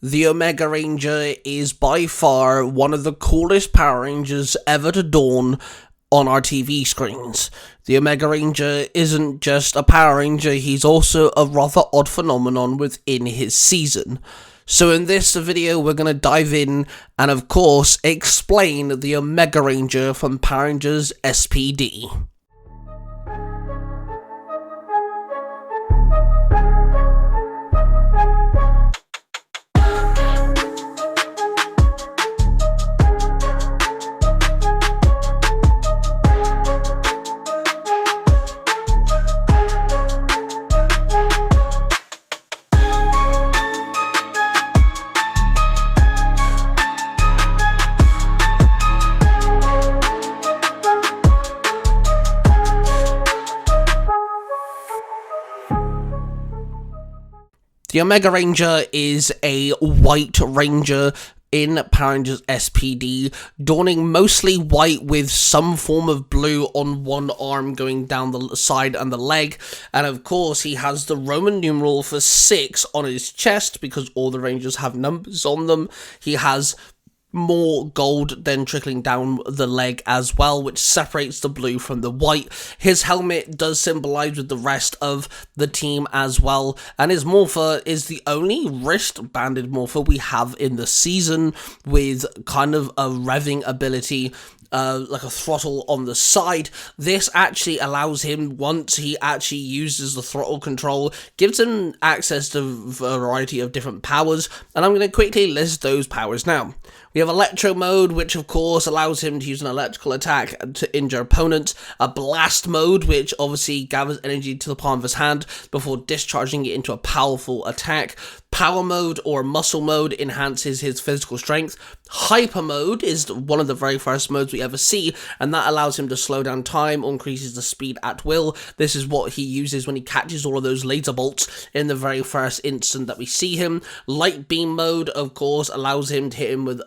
The Omega Ranger is by far one of the coolest Power Rangers ever to dawn on our TV screens. The Omega Ranger isn't just a Power Ranger, he's also a rather odd phenomenon within his season. So in this video, we're going to dive in and of course explain the Omega Ranger from Power Rangers SPD. The Omega Ranger is a white ranger in Power Rangers SPD, dawning mostly white with some form of blue on one arm going down the side and the leg, and of course he has the Roman numeral for 6 on his chest because all the Rangers have numbers on them. He has more gold then trickling down the leg as well, which separates the blue from the white. His helmet does symbolize with the rest of the team as well, and his morpher is the only wrist-banded morpher we have in the season, with kind of a revving ability, like a throttle on the side. This actually allows him, once he actually uses the throttle control, gives him access to a variety of different powers, and I'm going to quickly list those powers now. We have Electro Mode, which of course allows him to use an electrical attack to injure opponents. A Blast Mode, which obviously gathers energy to the palm of his hand before discharging it into a powerful attack. Power Mode or Muscle Mode enhances his physical strength. Hyper Mode is one of the very first modes we ever see, and that allows him to slow down time or increases the speed at will. This is what he uses when he catches all of those laser bolts in the very first instant that we see him. Light Beam Mode, of course, allows him to hit him with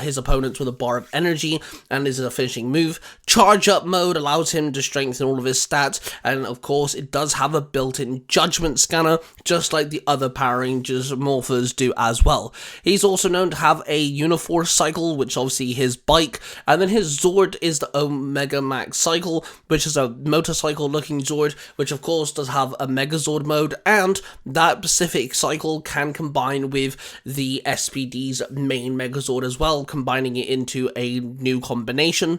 his opponents with a bar of energy and is a finishing move. Charge Up Mode allows him to strengthen all of his stats, and of course it does have a built-in judgment scanner, just like the other Power Rangers morphers do as well. He's also known to have a Uniforce cycle, which obviously his bike, and then his Zord is the Omega Max cycle, which is a motorcycle looking Zord, which of course does have a Megazord mode, and that specific cycle can combine with the SPD's main Megazord as well, combining it into a new combination.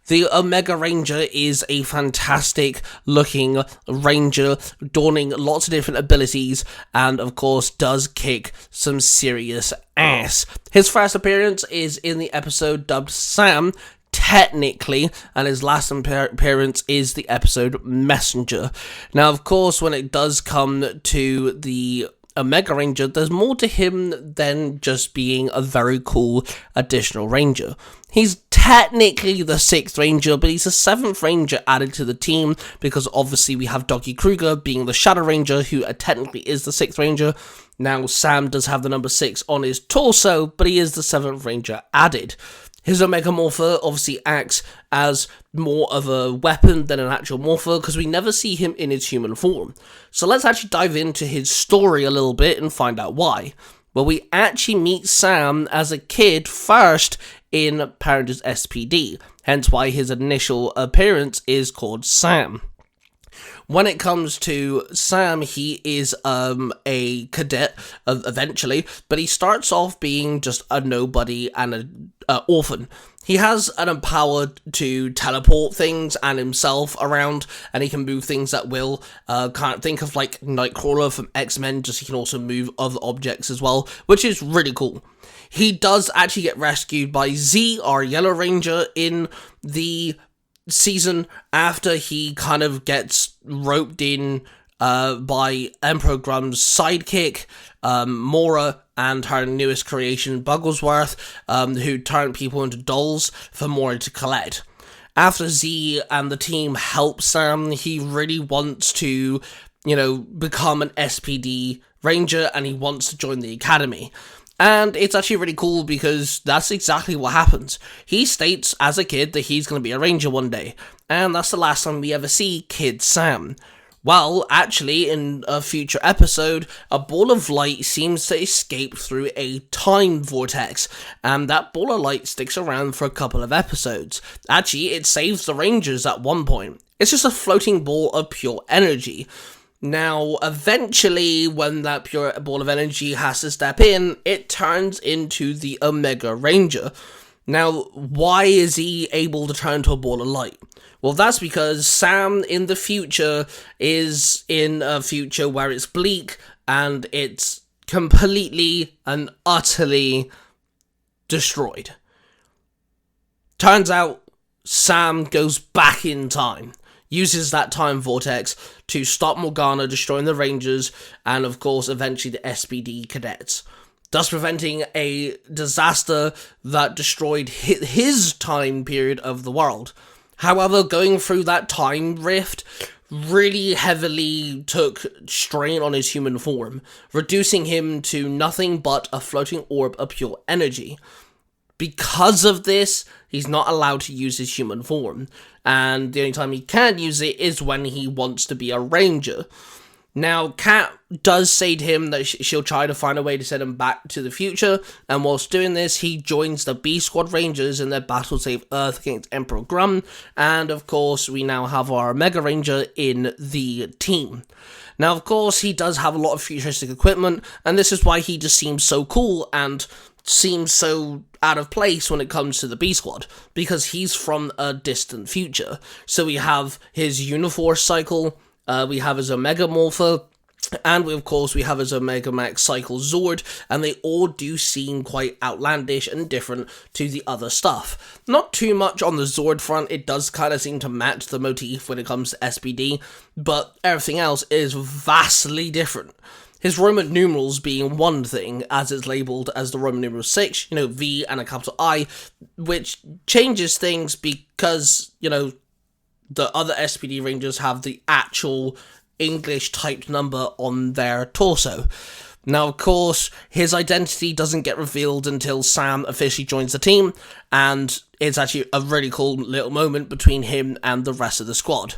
The Omega Ranger is a fantastic looking ranger, donning lots of different abilities, and of course does kick some serious ass. His first appearance is in the episode dubbed Sam, technically, and his last appearance is the episode Messenger. Now, of course, when it does come to the Omega Ranger, there's more to him than just being a very cool additional ranger. He's technically the 6th ranger, but he's the 7th ranger added to the team because obviously we have Doggy Kruger being the Shadow Ranger, who technically is the 6th ranger. Now Sam does have the number 6 on his torso, but he is the 7th ranger added. His Omega Morpher obviously acts as more of a weapon than an actual morpher because we never see him in his human form. So let's actually dive into his story a little bit and find out why. Well, we actually meet Sam as a kid first in Power Rangers SPD, hence why his initial appearance is called Sam. When it comes to Sam, he is a cadet eventually, but he starts off being just a nobody and an orphan. He has an power to teleport things and himself around, and he can move things at will. Can't think of like Nightcrawler from X-Men, just he can also move other objects as well, which is really cool. He does actually get rescued by Z, our Yellow Ranger, in the season after he kind of gets roped in by Emperor Grum's sidekick, Mora, and her newest creation, Bugglesworth, who turn people into dolls for Mora to collect. After Z and the team help Sam, he really wants to, become an SPD Ranger, and he wants to join the Academy. And it's actually really cool because that's exactly what happens. He states as a kid that he's going to be a ranger one day, and that's the last time we ever see Kid Sam. Well, actually, in a future episode, a ball of light seems to escape through a time vortex, and that ball of light sticks around for a couple of episodes. Actually, it saves the Rangers at one point. It's just a floating ball of pure energy. Now, eventually, when that pure ball of energy has to step in, it turns into the Omega Ranger. Now, why is he able to turn to a ball of light? Well, that's because Sam in the future is in a future where it's bleak and it's completely and utterly destroyed. Turns out Sam goes back in time, uses that time vortex to stop Morgana destroying the Rangers and, of course, eventually the SPD cadets, thus preventing a disaster that destroyed his time period of the world. However, going through that time rift really heavily took strain on his human form, reducing him to nothing but a floating orb of pure energy. Because of this, he's not allowed to use his human form, and the only time he can use it is when he wants to be a ranger. Now, Kat does say to him that she'll try to find a way to send him back to the future, and whilst doing this, he joins the B Squad Rangers in their battle to save Earth against Emperor Grum, and of course, we now have our Mega Ranger in the team. Now, of course, he does have a lot of futuristic equipment, and this is why he just seems so cool and seems so out of place when it comes to the B Squad, because he's from a distant future. So we have his Uniforce cycle, we have his Omega Morpher, and we have his Omega Max Cycle Zord, and they all do seem quite outlandish and different to the other stuff. Not too much on the Zord front, it does kind of seem to match the motif when it comes to SPD, but everything else is vastly different. His Roman numerals being one thing, as it's labelled as the Roman numeral 6, V and a capital I, which changes things because, the other SPD Rangers have the actual English typed number on their torso. Now, of course, his identity doesn't get revealed until Sam officially joins the team, and it's actually a really cool little moment between him and the rest of the squad.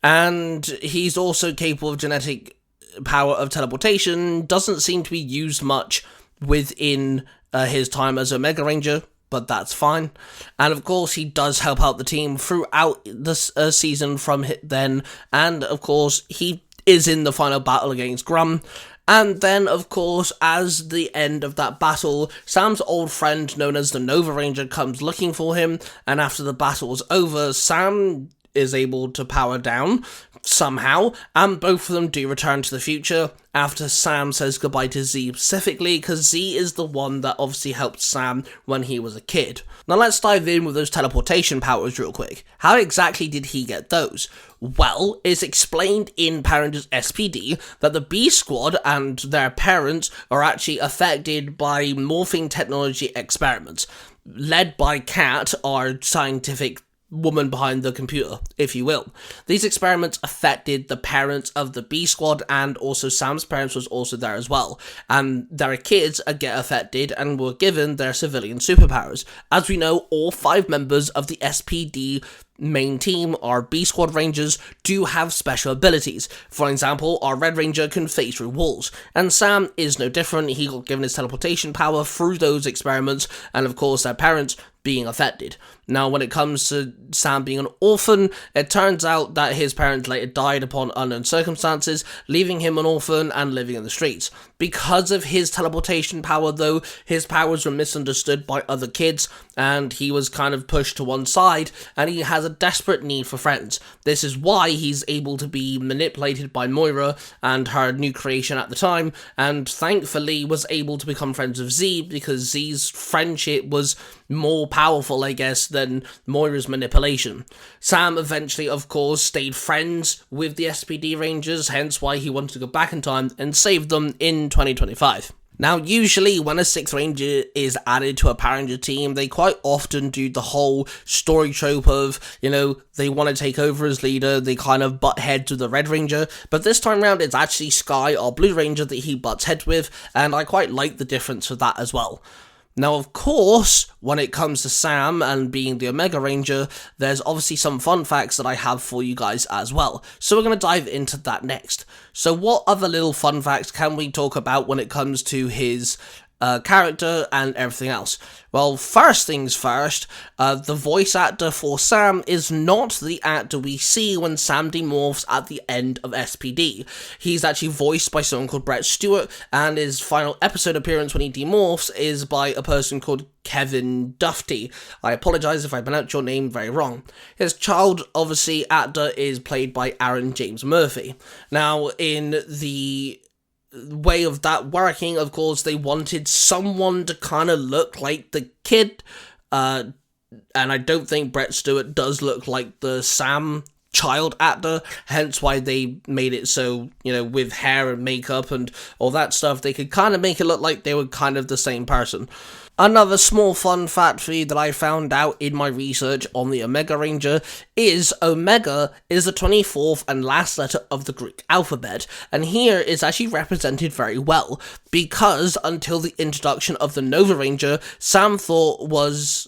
And he's also capable of genetic power of teleportation, doesn't seem to be used much within his time as Omega Ranger, but that's fine. And of course, he does help out the team throughout this season from then, and of course, he is in the final battle against Grum. And then, of course, as the end of that battle, Sam's old friend known as the Nova Ranger comes looking for him, and after the battle is over, Sam is able to power down somehow, and both of them do return to the future after Sam says goodbye to Z specifically, because Z is the one that obviously helped Sam when he was a kid. Now let's dive in with those teleportation powers real quick. How exactly did he get those? Well, it's explained in Power Rangers SPD that the B Squad and their parents are actually affected by morphing technology experiments, led by Kat, our scientific woman behind the computer, if you will. These experiments affected the parents of the B Squad, and also Sam's parents was also there as well. And their kids get affected and were given their civilian superpowers. As we know, all 5 members of the SPD main team, our B Squad Rangers, do have special abilities. For example, our Red Ranger can phase through walls, and Sam is no different. He got given his teleportation power through those experiments, and of course their parents being affected. Now, when it comes to Sam being an orphan, it turns out that his parents later died upon unknown circumstances, leaving him an orphan and living in the streets. Because of his teleportation power, though, his powers were misunderstood by other kids, and he was kind of pushed to one side, and he has a desperate need for friends. This is why he's able to be manipulated by Moira and her new creation at the time, and thankfully was able to become friends with Z, because Z's friendship was more powerful, I guess, than Moira's manipulation. Sam eventually, of course, stayed friends with the SPD Rangers, hence why he wanted to go back in time and save them in 2025. Now, usually when a 6th Ranger is added to a Power Ranger team, they quite often do the whole story trope of, they want to take over as leader, they kind of butt heads with the Red Ranger, but this time around it's actually Sky, our Blue Ranger, that he butts heads with, and I quite like the difference for that as well. Now, of course, when it comes to Sam and being the Omega Ranger, there's obviously some fun facts that I have for you guys as well. So we're going to dive into that next. So what other little fun facts can we talk about when it comes to his character and everything else? Well, first things first, the voice actor for Sam is not the actor we see when Sam demorphs at the end of SPD. He's actually voiced by someone called Brett Stewart, and his final episode appearance when he demorphs is by a person called Kevin Duffy. I apologise if I pronounced your name very wrong. His child, obviously, actor is played by Aaron James Murphy. Now, in the way of that working, of course, they wanted someone to kind of look like the kid, and I don't think Brett Stewart does look like the Sam child actor, hence why they made it so, with hair and makeup and all that stuff, they could kind of make it look like they were kind of the same person. Another small fun fact for you that I found out in my research on the Omega Ranger is Omega is the 24th and last letter of the Greek alphabet, and here is actually represented very well, because until the introduction of the Nova Ranger, Sam thought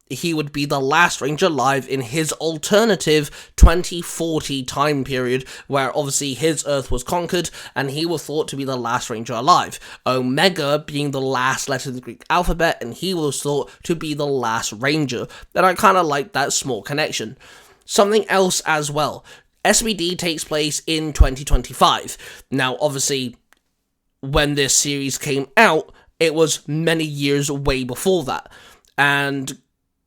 he would be the last Ranger alive in his alternative 2040 time period, where obviously his Earth was conquered, and he was thought to be the last Ranger alive. Omega being the last letter of the Greek alphabet, and he was thought to be the last Ranger. And I kind of like that small connection. Something else as well. SPD takes place in 2025. Now, obviously, when this series came out, it was many years way before that. And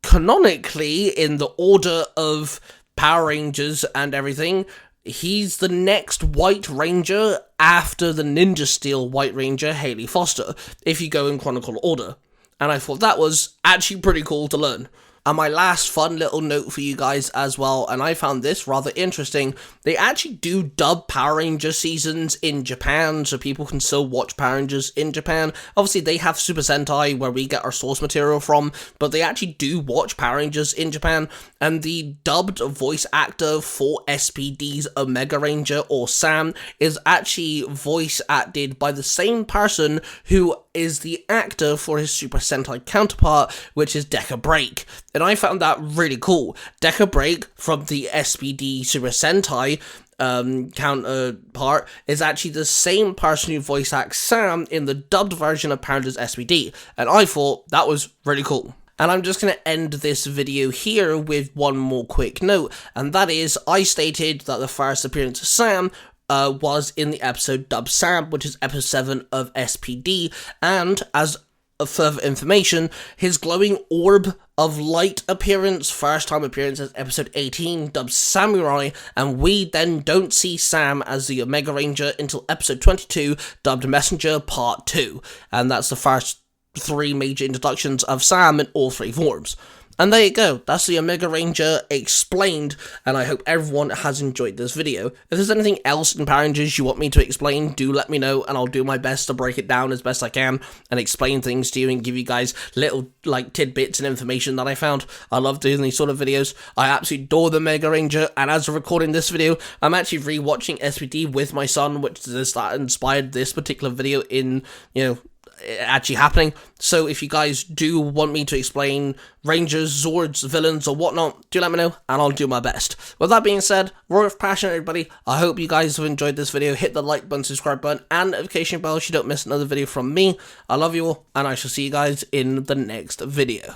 canonically, in the order of Power Rangers and everything, he's the next White Ranger after the Ninja Steel White Ranger, Haley Foster, if you go in chronicle order. And I thought that was actually pretty cool to learn. And my last fun little note for you guys as well, and I found this rather interesting, they actually do dub Power Ranger seasons in Japan, so people can still watch Power Rangers in Japan. Obviously, they have Super Sentai, where we get our source material from, but they actually do watch Power Rangers in Japan, and the dubbed voice actor for SPD's Omega Ranger, or Sam, is actually voice acted by the same person who is the actor for his Super Sentai counterpart, which is Deca Break. And I found that really cool. Deca Break from the SPD Super Sentai counterpart is actually the same person who voice acts Sam in the dubbed version of Power Rangers SPD. And I thought that was really cool. And I'm just going to end this video here with one more quick note, and that is, I stated that the first appearance of Sam was in the episode Dub Sam, which is episode 7 of SPD, and as a further information, his glowing orb of light appearance, first time appearance as episode 18, dubbed Samurai, and we then don't see Sam as the Omega Ranger until episode 22, dubbed Messenger Part 2, and that's the first 3 major introductions of Sam in all 3 forms. And there you go, that's the Omega Ranger explained, and I hope everyone has enjoyed this video. If there's anything else in Power Rangers you want me to explain, do let me know, and I'll do my best to break it down as best I can, and explain things to you, and give you guys little, tidbits and information that I found. I love doing these sort of videos. I absolutely adore the Omega Ranger, and as of recording this video, I'm actually rewatching SPD with my son, which is that inspired this particular video in, actually happening. So if you guys do want me to explain Rangers, Zords, villains, or whatnot, do let me know, and I'll do my best. With that being said, roar with passion, everybody. I hope you guys have enjoyed this video. Hit the like button, subscribe button, and notification bell so you don't miss another video from me. I love you all, and I shall see you guys in the next video.